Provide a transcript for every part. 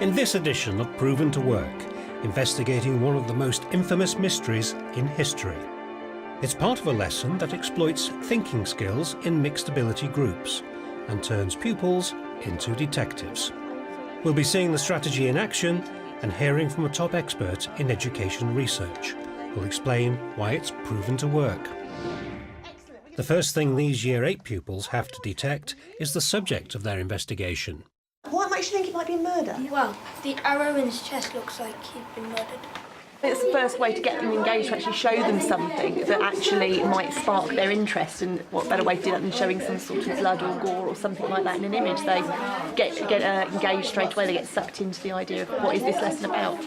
In this edition of Proven to Work, investigating one of the most infamous mysteries in history. It's part of a lesson that exploits thinking skills in mixed ability groups and turns pupils into detectives. We'll be seeing the strategy in action and hearing from a top expert in education research who'll explain why it's proven to work. The first thing these Year 8 pupils have to detect is the subject of their investigation. What makes you think it might be a murder? Well, the arrow in his chest looks like he'd been murdered. It's the first way to get them engaged, to actually show them something that actually might spark their interest, and what better way to do that than showing some sort of blood or gore or something like that in an image. They get engaged straight away, they get sucked into the idea of what is this lesson about.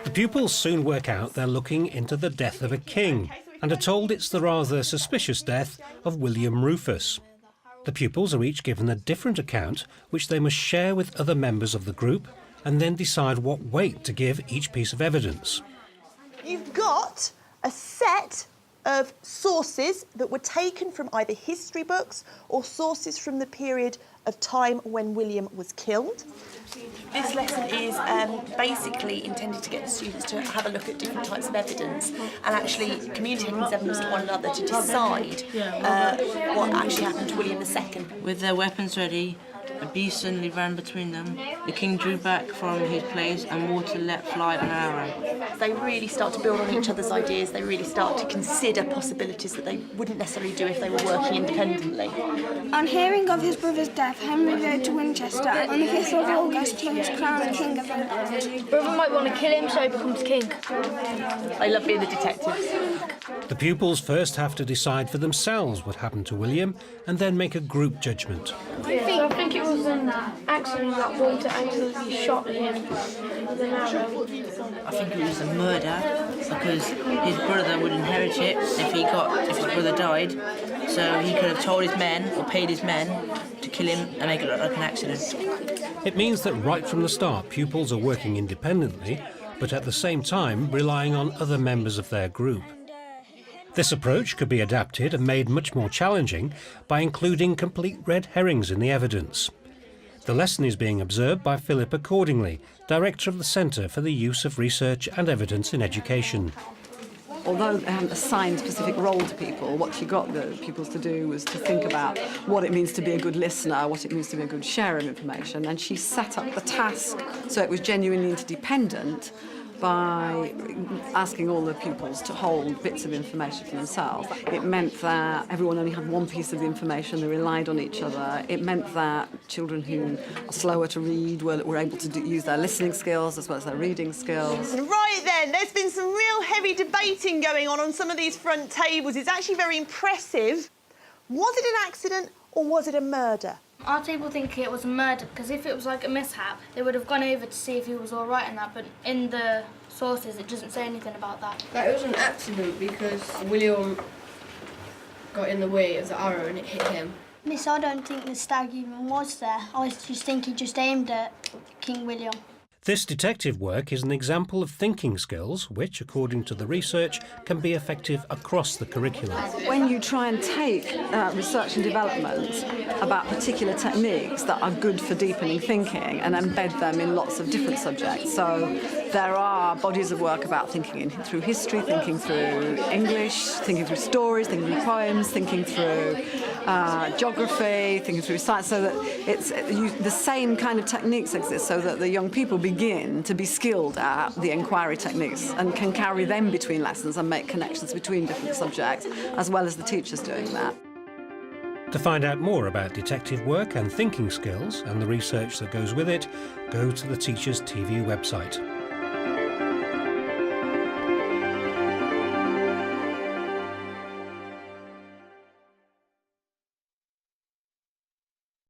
The pupils soon work out they're looking into the death of a king and are told it's the rather suspicious death of William Rufus. The pupils are each given a different account which they must share with other members of the group and then decide what weight to give each piece of evidence. You've got a set of sources that were taken from either history books or sources from the period of time when William was killed. This lesson is basically intended to get the students to have a look at different types of evidence and actually communicating this evidence to one another to decide what actually happened to William II. With their weapons ready, a beast suddenly ran between them. The king drew back from his place and water let fly an arrow. They really start to build on each other's ideas, they really start to consider possibilities that they wouldn't necessarily do if they were working independently. On hearing of his brother's death, Henry rode to Winchester. On the 5th of August, he was crowned King of England. Brother might want to kill him so he becomes king. They love being the detectives. The pupils first have to decide for themselves what happened to William and then make a group judgment. I think it was an accident that Walter accidentally shot him with an arrow. I think it was a murder because his brother would inherit it if his brother died. So he could have told his men or paid his men to kill him and make it look like an accident. It means that right from the start, pupils are working independently, but at the same time relying on other members of their group. This approach could be adapted and made much more challenging by including complete red herrings in the evidence. The lesson is being observed by Philippa Cordingley, Director of the Centre for the Use of Research and Evidence in Education. Although they hadn't assigned a specific role to people, what she got the pupils to do was to think about what it means to be a good listener, what it means to be a good sharer of information, and she set up the task so it was genuinely interdependent by asking all the pupils to hold bits of information for themselves. It meant that everyone only had one piece of the information, they relied on each other. It meant that children who are slower to read were able to use their listening skills as well as their reading skills. Right then, there's been some real heavy debating going on some of these front tables. It's actually very impressive. Was it an accident or was it a murder? Our table think it was a murder because if it was like a mishap, they would have gone over to see if he was all right in that, but in the sources it doesn't say anything about that. It was an accident because William got in the way of the arrow and it hit him. Miss, I don't think the stag even was there. I just think he just aimed at King William. This detective work is an example of thinking skills which, according to the research, can be effective across the curriculum. When you try and take research and development about particular techniques that are good for deepening thinking and embed them in lots of different subjects. So there are bodies of work about thinking through history, thinking through English, thinking through stories, thinking through poems, thinking through geography, thinking through science, so that the same kind of techniques exist so that the young people begin to be skilled at the inquiry techniques and can carry them between lessons and make connections between different subjects, as well as the teachers doing that. To find out more about detective work and thinking skills and the research that goes with it, go to the Teachers TV website.